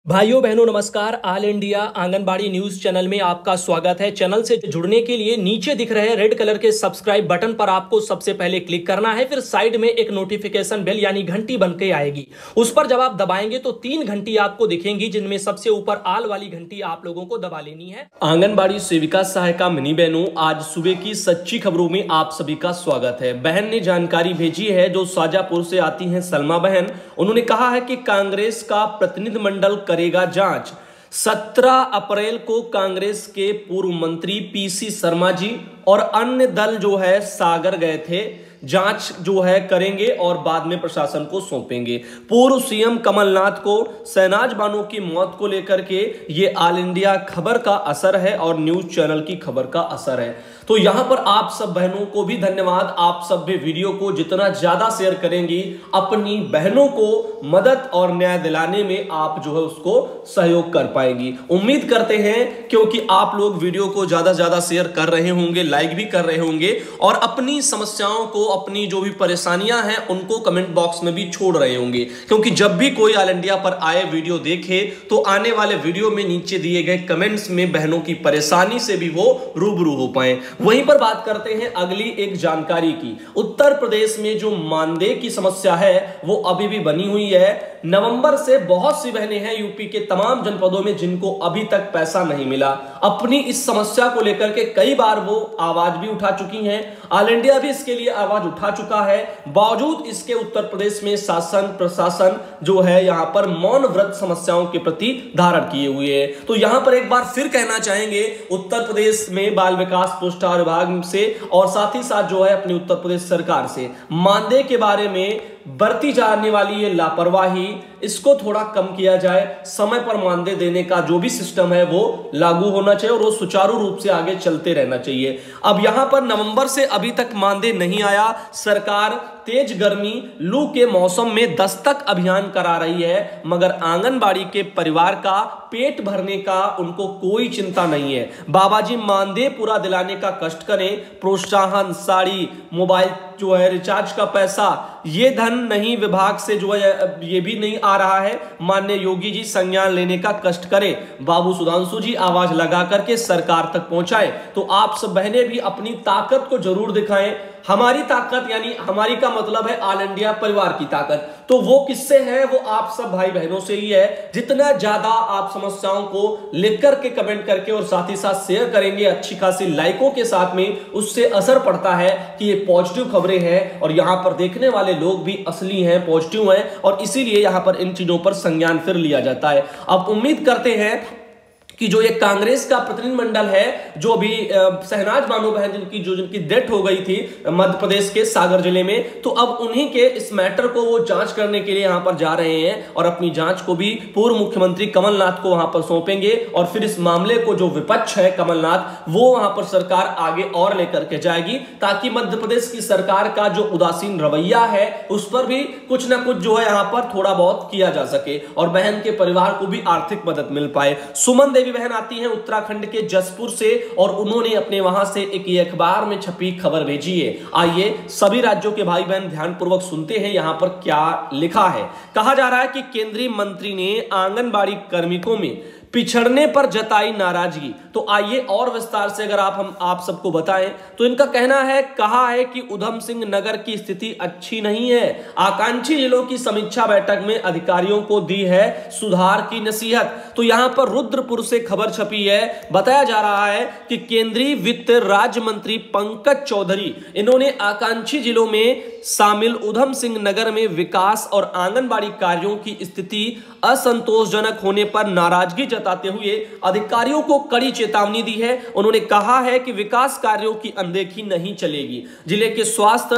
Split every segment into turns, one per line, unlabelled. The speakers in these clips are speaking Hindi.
भाइयों बहनों नमस्कार। All India anganwadi news channel में आपका स्वागत है। चैनल से जुड़ने के लिए नीचे दिख रहे रेड कलर के सब्सक्राइब बटन पर आपको सबसे पहले क्लिक करना है। फिर साइड में एक नोटिफिकेशन बेल यानी घंटी बन के आएगी, उस पर जब आप दबाएंगे तो 3 घंटी आपको दिखेंगी, जिनमें सबसे ऊपर आल वाली घंटी आप लोगों को दबा लेनी है। आंगनबाड़ी सेविका सहायिका मिनी बहनों, आज सुबह की सच्ची खबरों में आप सभी का स्वागत है। बहन ने जानकारी भेजी है जो शाजापुर से आती हैं सलमा बहन। उन्होंने कहा है कि कांग्रेस का प्रतिनिधिमंडल करेगा जांच। 17 अप्रैल को कांग्रेस के पूर्व मंत्री पीसी शर्मा जी और अन्य दल जो है सागर गए थे। जांच जो है करेंगे और बाद में प्रशासन को सौंपेंगे। पूर्व सीएम कमलनाथ को शहनाज बानो की मौत को लेकर के ये ऑल इंडिया खबर का असर है और न्यूज चैनल की खबर का असर है। तो यहां पर आप सब बहनों को भी धन्यवाद। आप सब भी वीडियो को जितना ज्यादा शेयर करेंगी, अपनी बहनों को मदद और न्याय दिलाने में आप जो है उसको सहयोग कर पाएंगी। उम्मीद करते हैं क्योंकि आप लोग वीडियो को ज्यादा से ज्यादा शेयर कर रहे होंगे, लाइक भी कर रहे होंगे और अपनी समस्याओं को, अपनी जो भी परेशानियां हैं उनको कमेंट बॉक्स में भी छोड़ रहे होंगे। क्योंकि जब भी कोई ऑल इंडिया पर आए वीडियो देखे तो आने वाले वीडियो में नीचे दिए गए कमेंट्स में बहनों की परेशानी से भी वो रूबरू हो पाए। वहीं पर बात करते हैं अगली एक जानकारी की। उत्तर प्रदेश में जो मानदेय की समस्या है वो अभी भी बनी हुई है। नवंबर से बहुत सी बहनें हैं यूपी के तमाम जनपदों में जिनको अभी तक पैसा नहीं मिला। अपनी इस समस्या को लेकर के कई बार वो आवाज भी उठा चुकी हैं। ऑल इंडिया भी इसके लिए आवाज उठा चुका है। बावजूद इसके उत्तर प्रदेश में शासन प्रशासन जो है यहाँ पर मौन व्रत समस्याओं के प्रति धारण किए हुए है। तो यहाँ पर एक बार फिर कहना चाहेंगे उत्तर प्रदेश में बाल विकास पुरस्कार विभाग से और साथ ही साथ जो है अपनी उत्तर प्रदेश सरकार से मानदेय के बारे में बरती जाने वाली ये लापरवाही, इसको थोड़ा कम किया जाए। समय पर मानदेय देने का जो भी सिस्टम है वो लागू होना चाहिए और वो सुचारू रूप से आगे चलते रहना चाहिए। अब यहां पर नवंबर से अभी तक मानदेय नहीं आया। सरकार तेज गर्मी लू के मौसम में दस्तक अभियान करा रही है, मगर आंगनबाड़ी के परिवार का पेट भरने का उनको कोई चिंता नहीं है। बाबाजी मानदेय पूरा दिलाने का कष्ट करें। प्रोत्साहन, साड़ी, मोबाइल जो है रिचार्ज का पैसा, ये धन नहीं विभाग से जो है ये भी नहीं आ रहा है। माननीय योगी जी संज्ञान लेने का कष्ट करें। बाबू सुधांशु जी आवाज लगा करके सरकार तक पहुंचाए। तो आप सब बहनें भी अपनी ताकत को जरूर दिखाएं। हमारी ताकत यानी हमारी का मतलब है ऑल इंडिया परिवार की ताकत। तो वो किससे है? वो आप सब भाई बहनों से ही है। जितना ज्यादा आप समस्याओं को लिख करके कमेंट करके और साथ ही साथ शेयर करेंगे अच्छी खासी लाइकों के साथ में, उससे असर पड़ता है कि ये पॉजिटिव खबरें हैं और यहां पर देखने वाले लोग भी असली हैं, पॉजिटिव हैं और इसीलिए यहां पर इन चीजों पर संज्ञान फिर लिया जाता है। अब उम्मीद करते हैं कि जो ये कांग्रेस का प्रतिनिधिमंडल है, जो भी शहनाज बानो बहन जिनकी डेथ हो गई थी मध्य प्रदेश के सागर जिले में, तो अब उन्हीं के इस मैटर को वो जांच करने के लिए यहां पर जा रहे हैं और अपनी जांच को भी पूर्व मुख्यमंत्री कमलनाथ को वहां पर सौंपेंगे और फिर इस मामले को जो विपक्ष है कमलनाथ, वो वहां पर सरकार आगे और लेकर के जाएगी ताकि मध्य प्रदेश की सरकार का जो उदासीन रवैया है उस पर भी कुछ ना कुछ जो है यहां पर थोड़ा बहुत किया जा सके और बहन के परिवार को भी आर्थिक मदद मिल पाए। सुमन देवी बहन आती हैं उत्तराखंड के जसपुर से और उन्होंने अपने वहां से एक अखबार में छपी खबर भेजी है। आइए सभी राज्यों के भाई बहन ध्यानपूर्वक सुनते हैं यहां पर क्या लिखा है। कहा जा रहा है कि केंद्रीय मंत्री ने आंगनबाड़ी कार्मिकों में पिछड़ने पर जताई नाराजगी। तो आइए और विस्तार से अगर हम आप सबको बताएं तो इनका कहना है, कहा है कि उधम सिंह नगर की स्थिति अच्छी नहीं है। आकांक्षी जिलों की समीक्षा बैठक में अधिकारियों को दी है सुधार की नसीहत। तो यहां पर रुद्रपुर से खबर छपी है। बताया जा रहा है कि केंद्रीय वित्त राज्य मंत्री पंकज चौधरी, इन्होंने आकांक्षी जिलों में शामिल उधम सिंह नगर में विकास और आंगनबाड़ी कार्यों की स्थिति असंतोषजनक होने पर नाराजगी जताते हुए अधिकारियों को कड़ी चेतावनी दी है। उन्होंने कहा है कि विकास कार्यों की अनदेखी नहीं चलेगी। जिले के स्वास्थ्य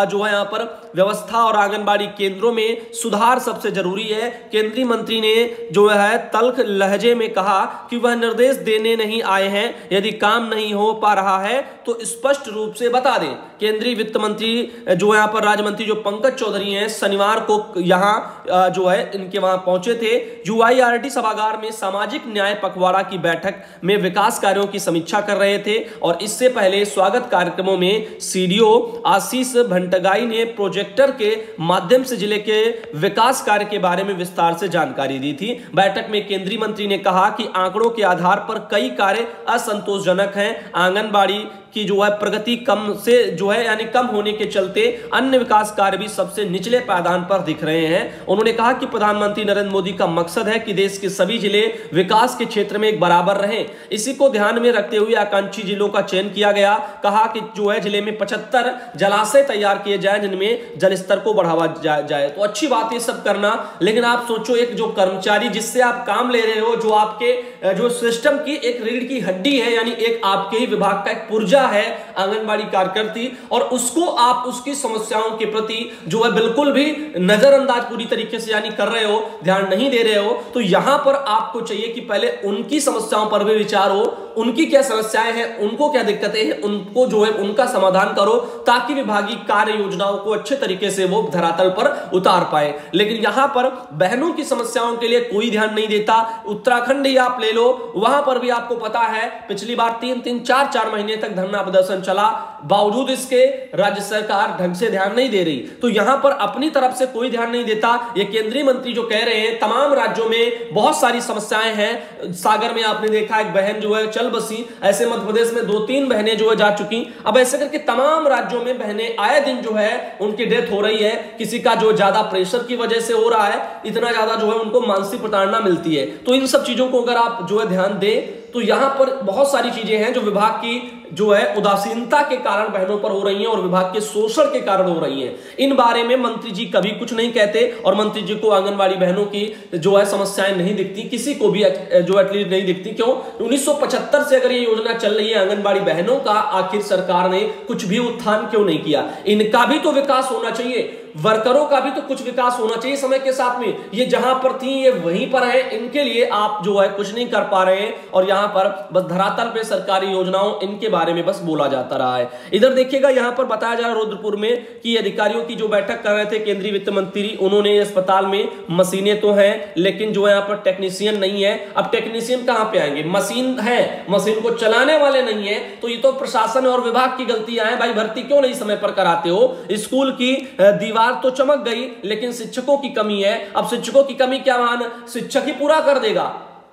जो है यहाँ पर व्यवस्था और आंगनबाड़ी केंद्रों में सुधार सबसे जरूरी है। केंद्रीय मंत्री ने जो है तल्ख लहजे में कहा कि वह निर्देश देने नहीं आए हैं, यदि काम नहीं हो पा रहा है तो स्पष्ट रूप से बता दें।
केंद्रीय वित्त मंत्री जो यहाँ पर राज्य मंत्री जो पंकज चौधरी हैं, शनिवार को यहाँ जो है इनके वहां पहुंचे थे। यूआईआरटी सभागार में सामाजिक न्याय पखवाड़ा की बैठक में विकास कार्यों की समीक्षा कर रहे थे और इससे पहले स्वागत कार्यक्रमों में सीडीओ आशीष भंटगाई ने प्रोजेक्टर के माध्यम से जिले के विकास कार्य के बारे में विस्तार से जानकारी दी थी। बैठक में केंद्रीय मंत्री ने कहा कि आंकड़ों के आधार पर कई कार्य असंतोषजनक हैं। आंगनबाड़ी की जो है प्रगति कम से जो है यानी कम होने के चलते अन्य विकास कार्य भी सबसे निचले पायदान पर दिख रहे हैं। उन्होंने कहा कि प्रधानमंत्री नरेंद्र मोदी का मकसद है कि देश के सभी जिले विकास के क्षेत्र में एक बराबर रहें। इसी को ध्यान में रखते हुए आकांक्षी जिलों का चयन किया गया। कहा कि जो है जिले में 75 जलाशय तैयार किए जाए जिनमें जल स्तर को बढ़ावा जाए। तो अच्छी बात है सब करना, लेकिन आप सोचो एक जो कर्मचारी जिससे आप काम ले रहे हो, जो आपके जो सिस्टम की एक रीढ़ की हड्डी है, यानी एक आपके ही विभाग का एक पुर्जा है आंगनबाड़ी कार्यकर्ती, और उसको आप उसकी समस्याओं के प्रति जो है बिल्कुल भी नजरअंदाज पूरी तरीके से यानी कर रहे हो, ध्यान नहीं दे रहे हो। तो यहां पर आपको चाहिए कि पहले उनकी समस्याओं पर भी विचार हो, उनकी क्या समस्याएं हैं, उनको क्या दिक्कतें हैं, उनको जो है उनका समाधान करो, ताकि विभागीय कार्य योजनाओं को अच्छे तरीके से वो धरातल पर उतार पाए। लेकिन यहां पर बहनों की समस्याओं के लिए कोई ध्यान नहीं देता। उत्तराखंड ही आप ले लो, वहां पर भी आपको पता है पिछली बार 3-3, 4-4 महीने तक धरना प्रदर्शन चला, बावजूद इसके राज्य सरकार ढंग से ध्यान नहीं दे रही। तो यहां पर अपनी तरफ से कोई ध्यान नहीं देता। ये केंद्रीय मंत्री जो कह रहे हैं तमाम राज्यों में बहुत सारी समस्याएं हैं। सागर में आपने देखा एक बहन जो है चल बसी, ऐसे मध्य प्रदेश में 2-3 बहनें जो है जा चुकी। अब ऐसे करके तमाम राज्यों में बहनें आए दिन जो है उनकी डेथ हो रही है। किसी का जो ज्यादा प्रेशर की वजह से हो रहा है, इतना ज्यादा जो है उनको मानसिक प्रताड़ना मिलती है। तो इन सब चीजों को अगर आप जो है ध्यान दें तो यहां पर बहुत सारी चीजें हैं जो विभाग की जो है उदासीनता के कारण बहनों पर हो रही हैं और विभाग के शोषण के कारण हो रही हैं। इन बारे में मंत्री जी कभी कुछ नहीं कहते और मंत्री जी को आंगनबाड़ी बहनों की जो है समस्याएं नहीं दिखती, किसी को भी जो एटलीस्ट नहीं दिखती। क्यों? 1975 से अगर ये योजना चल रही है आंगनबाड़ी बहनों का, आखिर सरकार ने कुछ भी उत्थान क्यों नहीं किया? इनका भी तो विकास होना चाहिए, वर्करों का भी तो कुछ विकास होना चाहिए समय के साथ में। ये जहां पर थी ये वहीं पर है, इनके लिए आप जो है कुछ नहीं कर पा रहे हैं और यहां पर बस धरातल पे सरकारी योजनाओं इनके बारे में बस बोला जाता रहा है। इधर देखिएगा यहां पर बताया जा रहा है रुद्रपुर में कि अधिकारियों की जो बैठक कर रहे थे केंद्रीय वित्त मंत्री, उन्होंने अस्पताल में मशीनें तो हैं लेकिन जो यहां पर टेक्नीशियन नहीं है। अब टेक्नीशियन कहां पे आएंगे? मशीन है, मशीन को चलाने वाले नहीं है। तो ये तो प्रशासन और विभाग की गलतियां हैं। भाई भर्ती क्यों नहीं समय पर कराते हो? स्कूल की दीवार तो चमक गई लेकिन शिक्षकों की कमी है। अब शिक्षकों की कमी क्या मान शिक्षक ही पूरा कर देगा?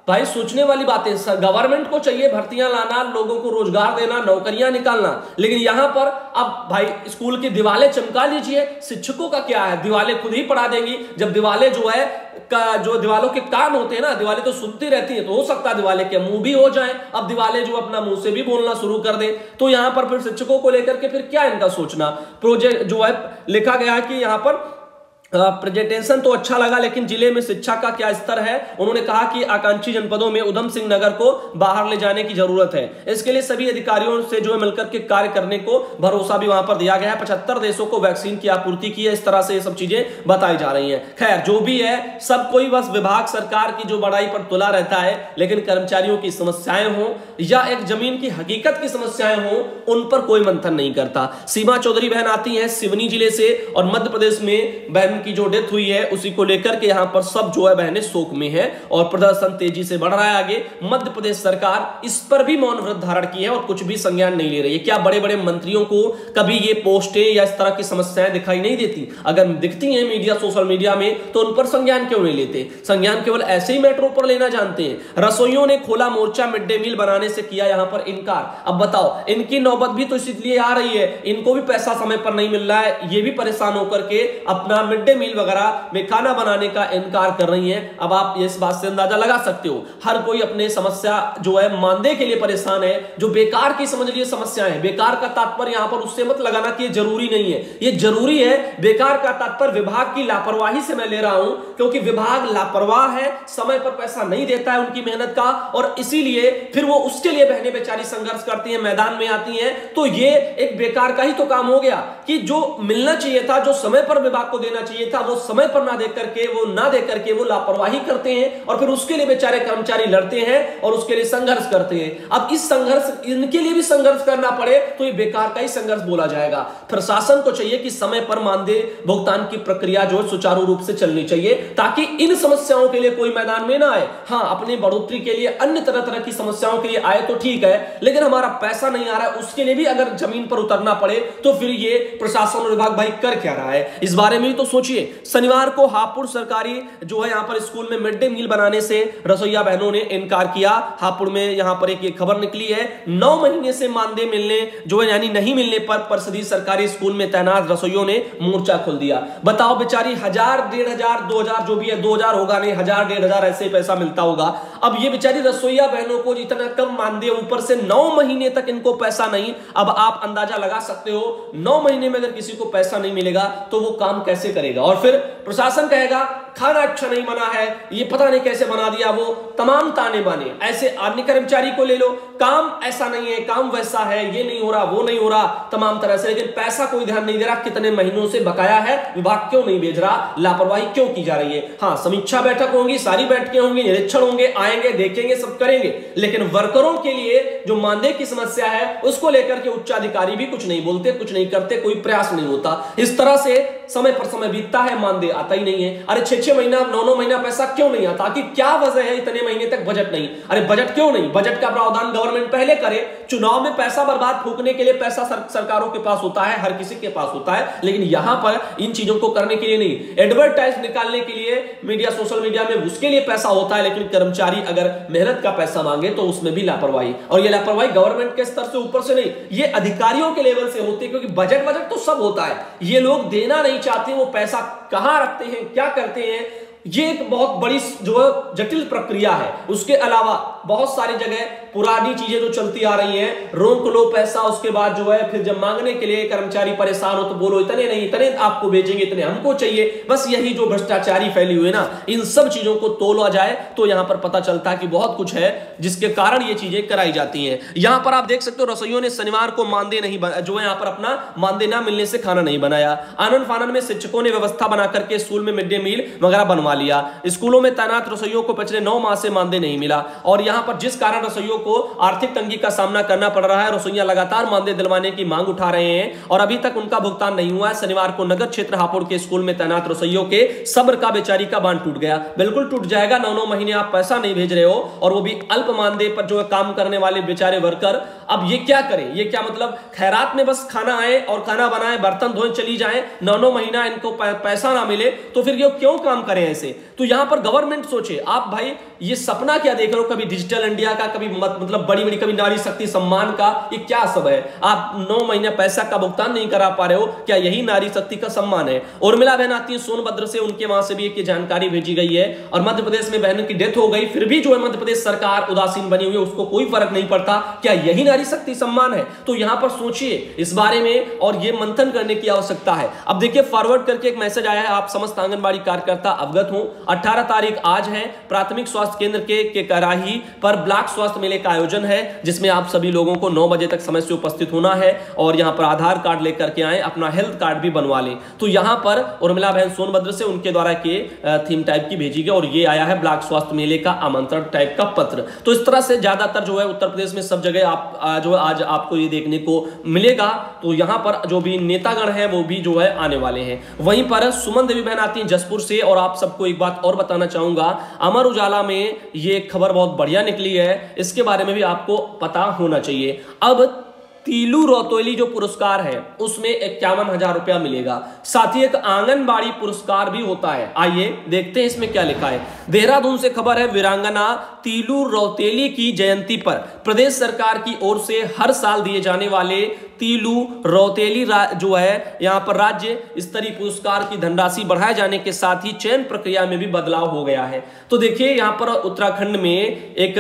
भाई सोचने वाली बातें। गवर्नमेंट को चाहिए भर्तियां लाना, लोगों को रोजगार देना, नौकरियां निकालना, लेकिन यहां पर अब भाई स्कूल की दीवारें चमका लीजिए, शिक्षकों का क्या है? दीवारें खुद ही पढ़ा देंगी। जब दीवारें जो है जो दीवालों के कान होते हैं ना, दीवारें तो सुनती रहती हैं, तो हो सकता है दीवारें के मुंह भी हो जाएं। अब दीवारें जो अपना मुंह से भी बोलना शुरू कर दे, तो यहां पर फिर शिक्षकों को लेकर के फिर क्या इनका सोचना? प्रोजेक्ट जो है लिखा गया है कि यहां पर प्रेजेंटेशन तो अच्छा लगा लेकिन जिले में शिक्षा का क्या स्तर है? उन्होंने कहा कि आकांक्षी जनपदों में उधम सिंह नगर को बाहर ले जाने की जरूरत है। इसके लिए सभी अधिकारियों से जो है मिलकर के कार्य करने को भरोसा भी वहां पर दिया गया है। 75 देशों को वैक्सीन की आपूर्ति की है। इस तरह से ये सब चीजें बताई जा रही हैं। खैर जो भी है, सब कोई बस विभाग सरकार की जो बड़ाई पर तुला रहता है, लेकिन कर्मचारियों की समस्याएं हो या एक जमीन की हकीकत की समस्याएं हो, उन पर कोई मंथन नहीं करता। सीमा चौधरी बहन आती है सिवनी जिले से और मध्य प्रदेश में बहन की जो डेथ हुई है उसी को लेकर के यहां पर सब जो है बहनें शोक में है और प्रदर्शन तेजी से बढ़ रहा है आगे। मध्य प्रदेश सरकार इस पर भी मौन व्रत धारण की है और कुछ भी संज्ञान नहीं ले रही है। क्या बड़े बड़े मंत्रियों को कभी ये पोस्टें या इस तरह की समस्याएं दिखाई नहीं देती? अगर दिखती हैं मीडिया, सोशल मीडिया में, तो उन पर संज्ञान क्यों नहीं लेते? संज्ञान केवल ऐसे ही मेट्रो पर लेना जानते हैं। रसोइयों ने खोला मोर्चा, मिड डे मील बनाने से किया यहां पर इनकार। अब बताओ, इनकी नौबत भी तो इसलिए आ रही है, इनको भी पैसा समय पर नहीं मिल रहा है, ये भी परेशान होकर के अपना मिड डे मील वगैरह में खाना बनाने का इनकार कर रही हैं। अब आप इस बात से अंदाजा लगा सकते हो, हर कोई अपने समस्या जो है मानदेय के लिए परेशान है। जो बेकार की समझ लिए समस्या है, बेकार का तात्पर्य यहां पर उससे मत लगाना कि ये जरूरी नहीं है, ये जरूरी है। बेकार का तात्पर्य विभाग की लापरवाही से मैं ले रहा हूं, क्योंकि विभाग लापरवाह है, समय पर पैसा नहीं देता है उनकी मेहनत का, और इसीलिए फिर वो उसके लिए बहनें बेचारी संघर्ष करती हैं, मैदान में आती हैं। तो ये एक बेकार का ही तो काम हो गया कि जो मिलना चाहिए था, जो समय पर विभाग को देना चाहिए चाहिए था वो समय पर ना दे करके वो लापरवाही करते हैं और फिर उसके लिए बेचारे कर्मचारी लड़ते हैं और उसके लिए संघर्ष करते हैं। अब इस संघर्ष इनके लिए भी संघर्ष करना पड़े तो ये बेकार का ही संघर्ष बोला जाएगा। प्रशासन को चाहिए कि समय पर मानदेय भुगतान की प्रक्रिया जो सुचारू रूप से चलनी चाहिए ताकि इन समस्याओं के लिए कोई मैदान में ना आए। हाँ, अपनी बढ़ोतरी के लिए अन्य तरह तरह की समस्याओं के लिए आए तो ठीक है, लेकिन हमारा पैसा नहीं आ रहा है उसके लिए भी अगर जमीन पर उतरना पड़े तो फिर ये प्रशासन और विभाग भाई कर क्या रहा है, इस बारे में तो सोचिए। शनिवार को हापुड़ सरकारी जो है यहां पर स्कूल में मिड डे मील बनाने से रसोइया बहनों ने इनकार किया। हापुड़ में यहां पर एक खबर निकली है, 9 महीने से मानदेय मिलने जो है यानी नहीं मिलने पर परिषदीय सरकारी स्कूल में तैनात रसोइयों ने मोर्चा खोल दिया। बताओ बेचारी 1000, 1500, 2000 जो भी है, 2000 होगा नहीं, 1000, 1500 ऐसे पैसा मिलता होगा। अब ये बेचारी रसोइया बहनों को इतना कम मानदेय, ऊपर से 9 महीने तक इनको पैसा नहीं। अब आप अंदाजा लगा सकते हो 9 महीने में अगर किसी को पैसा नहीं मिलेगा तो वो काम कैसे करेगा। और फिर प्रशासन कहेगा खाना अच्छा नहीं बना है, ये पता नहीं कैसे बना दिया, वो तमाम ताने बाने। ऐसे अन्य कर्मचारी को ले लो, काम ऐसा नहीं है, काम वैसा है, ये नहीं हो रहा, वो नहीं हो रहा, तमाम तरह से, लेकिन पैसा कोई ध्यान नहीं दे रहा। कितने महीनों से बकाया है, विभाग क्यों नहीं भेज रहा, लापरवाही क्यों की जा रही है। हाँ, समीक्षा बैठक होंगी, सारी बैठकें होंगी, निरीक्षण होंगे, आएंगे, देखेंगे, सब करेंगे, लेकिन वर्करों के लिए जो मानदेय की समस्या है उसको लेकर के उच्च अधिकारी भी कुछ नहीं बोलते, कुछ नहीं करते, कोई प्रयास नहीं होता। इस तरह से समय पर समय बीतता है, मानदेय आता ही नहीं है। अरे 6-6 महीना, 9-9 महीना पैसा क्यों नहीं आता, कि क्या वजह है इतने महीने तक बजट नहीं। अरे बजट क्यों नहीं, बजट का प्रावधान गवर्नमेंट पहले करे। चुनाव में पैसा बर्बाद फूकने के लिए पैसा सरकारों के पास होता है, हर किसी के पास होता है, लेकिन यहां पर इन चीजों को करने के लिए नहीं। एडवर्टाइज निकालने के लिए मीडिया, सोशल मीडिया में उसके लिए पैसा होता है, लेकिन कर्मचारी अगर मेहनत का पैसा मांगे तो उसमें भी लापरवाही। और ये लापरवाही गवर्नमेंट के स्तर से ऊपर से नहीं, ये अधिकारियों के लेवल से होती है, क्योंकि बजट तो सब होता है, ये लोग देना नहीं चाहते। वो पैसा कहां रखते हैं, क्या करते हैं, ये एक बहुत बड़ी जो है जटिल प्रक्रिया है। उसके अलावा बहुत सारी जगह पुरानी चीजें जो चलती आ रही हैं, रोक लो पैसा, उसके बाद जो है फिर जब मांगने के लिए कर्मचारी परेशान हो तो बोलो इतने नहीं, इतने आपको भेजेंगे, इतने हमको चाहिए। बस यही जो भ्रष्टाचारी फैली हुई है ना, इन सब चीजों को तोला जाए तो यहां पर पता चलता है कि बहुत कुछ है जिसके कारण ये चीजें कराई जाती हैं। यहां पर आप देख सकते हो रसोइयों ने शनिवार को मानदेय नहीं जो है यहां पर अपना मानदेय ना मिलने से खाना नहीं बनाया। आनंद फानन में शिक्षकों ने व्यवस्था बना करके स्कूल में मिड डे मील वगैरह बनवा लिया। स्कूलों में तैनात रसोइयों को पिछले 9 माह से मानदेय नहीं मिला और यहां पर जिस कारण रसोइयों को आर्थिक तंगी का सामना करना पड़ रहा है। रसोइया लगातार मानदेय दिलवाने की मांग उठा रहे हैं और अभी तक उनका भुगतान नहीं हुआ है। शनिवार को नगर क्षेत्र हापुड़ के स्कूल में तैनात रसोइयों के सब्र का बेचारी का बांध टूट गया। बिल्कुल टूट जाएगा, 9-9 महीने आप पैसा नहीं भेज रहे हो और वो भी अल्प मानदेय पर जो है काम करने वाले बेचारे वर्कर। अब ये क्या करें, ये क्या मतलब खैरात में बस खाना आए और खाना बनाए, बर्तन धोए, चली जाए, 9-9 महीना इनको पैसा ना मिले तो फिर ये क्यों काम करें ऐसे। तो यहां पर गवर्नमेंट सोचे, आप भाई ये सपना क्या देख रहे हो, कभी डिजिटल इंडिया का, कभी मतलब बड़ी बड़ी, कभी नारी शक्ति सम्मान का, ये क्या सब है। आप 9 महीने पैसा का भुगतान नहीं करा पा रहे हो, क्या यही नारी शक्ति का सम्मान है। उर्मिला बहन आती है सोनभद्र से, उनके वहां से भी एक जानकारी भेजी गई है और मध्य प्रदेश में बहनों की डेथ हो गई, फिर भी जो है मध्य प्रदेश सरकार उदासीन बनी हुई है, उसको कोई फर्क नहीं पड़ता। क्या यही नारी शक्ति सम्मान है। तो यहां पर सोचिए इस बारे में और ये मंथन करने की आवश्यकता है। अब देखिए फॉरवर्ड करके एक मैसेज आया है, आप समस्त आंगनबाड़ी कार्यकर्ता अवगत हो। 18 तारीख आज है, प्राथमिक स्वास्थ्य केंद्र के कराही पर ब्लॉक स्वास्थ्य मेले का आयोजन है, जिसमें आप सभी लोगों को 9 बजे तक समय से उपस्थित होना है और यहां पर आधार कार्ड लेकर के आए, अपना हेल्थ कार्ड भी बनवा लें। तो यहां पर उर्मिला बहन सोनभद्र से, उनके द्वारा के थीम टाइप की भेजी गई और ये आया है ब्लॉक स्वास्थ्य मेले का आमंत्रण टाइप का पत्र। तो इस तरह से ज्यादातर जो है उत्तर प्रदेश में सब जगह आप जो आज आपको ये देखने को मिलेगा। तो यहां पर जो भी नेतागण हैं वो भी जो है आने वाले हैं। वहीं पर सुमन देवी बहन आती हैं जसपुर से और आप सबको एक बात और बताना चाहूंगा, अमर उजाला में ये खबर बहुत बढ़िया निकली है, इसके बारे में भी आपको पता होना चाहिए। अब तीलू रौतेली जो पुरस्कार है उसमें 51,000 रुपया मिलेगा, साथ ही एक आंगनबाड़ी पुरस्कार भी होता है। आइए देखते हैं इसमें क्या लिखा है। देहरादून से खबर है, वीरांगना तीलू रौतेली की जयंती पर प्रदेश सरकार की ओर से हर साल दिए जाने वाले तीलू रौतेली जो है यहाँ पर राज्य स्तरीय पुरस्कार की धनराशि बढ़ाए जाने के साथ ही चयन प्रक्रिया में भी बदलाव हो गया है। तो देखिए यहाँ पर उत्तराखंड में एक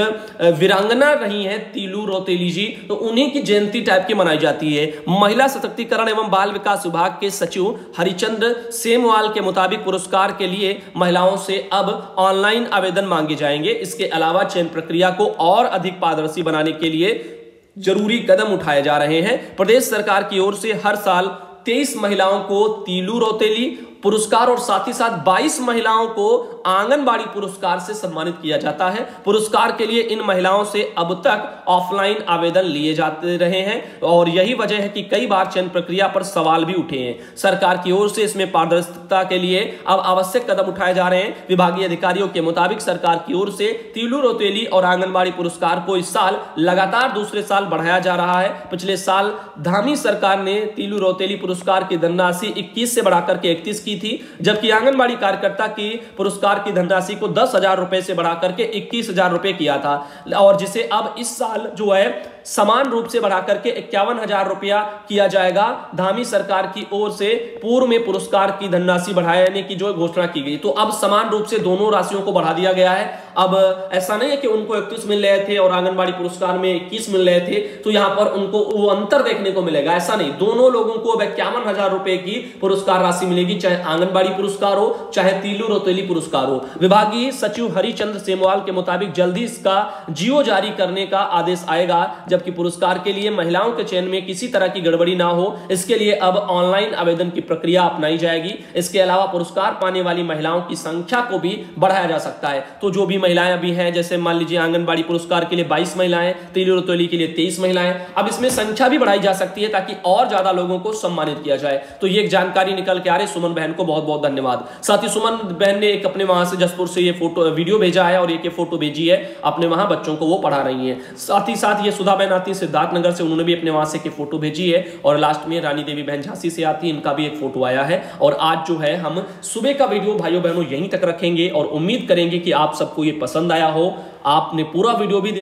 वीरांगना रही है तीलू रौतेली जी, तो उन्हीं की जयंती टाइप की मनाई जाती है। महिला सशक्तिकरण एवं बाल विकास विभाग के सचिव हरिचंद्र सेमवाल के मुताबिक पुरस्कार के लिए महिलाओं से अब ऑनलाइन आवेदन मांगे जाएंगे। इसके अलावा चयन प्रक्रिया को और अधिक पारदर्शी बनाने के लिए जरूरी कदम उठाए जा रहे हैं। प्रदेश सरकार की ओर से हर साल 23 महिलाओं को तीलू रौतेली पुरस्कार और साथ ही साथ 22 महिलाओं को आंगनबाड़ी पुरस्कार से सम्मानित किया जाता है। पुरस्कार के लिए इन महिलाओं से अब तक ऑफलाइन आवेदन लिए जाते रहे हैं और यही वजह है कि कई बार चयन प्रक्रिया पर सवाल भी उठे हैं। सरकार की ओर से इसमें पारदर्शिता के लिए अब आवश्यक कदम उठाए जा रहे हैं। विभागीय अधिकारियों के मुताबिक सरकार की ओर से तीलू रौतेली और आंगनबाड़ी पुरस्कार को इस साल लगातार दूसरे साल बढ़ाया जा रहा है। पिछले साल धामी सरकार ने तीलू रौतेली पुरस्कार की धनराशि 21 से बढ़ाकर के 31 की थी, जबकि आंगनबाड़ी कार्यकर्ता की पुरस्कार की धनराशि को 10,000 रुपए से बढ़ाकर के 21,000 रुपए किया था और जिसे अब इस साल जो है समान रूप से बढ़ाकर के 51,000 रुपया किया जाएगा। धामी सरकार की ओर से पूर्व में पुरस्कार की धनराशि बढ़ाने की जो घोषणा की गई, तो अब समान रूप से दोनों राशियों को बढ़ा दिया गया है। अब ऐसा नहीं है कि उनको 31 मिल रहे थे और आंगनबाड़ी पुरस्कार में 21 मिल रहे थे तो यहां पर उनको वो अंतर देखने को मिलेगा, ऐसा नहीं। दोनों लोगों को अब 51,000 रुपए की पुरस्कार राशि मिलेगी, चाहे आंगनबाड़ी पुरस्कार हो चाहे तीलू रौतेली पुरस्कार हो। विभागीय सचिव हरिचंद्र सेमवाल के मुताबिक जल्दी इसका जियो जारी करने का आदेश आएगा, जबकि पुरस्कार के लिए महिलाओं के चयन में किसी तरह की गड़बड़ी ना हो इसके लिए अब ऑनलाइन आवेदन की प्रक्रिया अपनाई जाएगी। इसके अलावा पुरस्कार पाने वाली महिलाओं की संख्या को भी बढ़ाया जा सकता है। तो जो भी महिलाएं अभी हैं, जैसे मान लीजिए आंगनबाड़ी पुरस्कार के लिए 22 महिलाएं, तीलू रौतेली के लिए 23 महिलाएं, अब इसमें संख्या भी बढ़ाई जा सकती है ताकि और ज्यादा लोगों को सम्मानित किया जाए। तो ये एक जानकारी निकल के आ रही। सुमन बहन को बहुत बहुत धन्यवाद। साथ ही सुमन बहन ने एक अपने वहां से जसपुर से ये फोटो वीडियो भेजा है और एक फोटो भेजी है, अपने वहां बच्चों को वो पढ़ा रही है। साथ ही साथ ये सुधा बहन आती है सिद्धार्थनगर से, उन्होंने भी अपने वहां से फोटो भेजी है और लास्ट में रानी देवी बहन झांसी से आती है, इनका भी एक फोटो आया है। और आज जो है हम सुबह का वीडियो भाइयों बहनों यहीं तक रखेंगे और उम्मीद करेंगे कि आप सबको ये पसंद आया हो। आपने पूरा वीडियो भी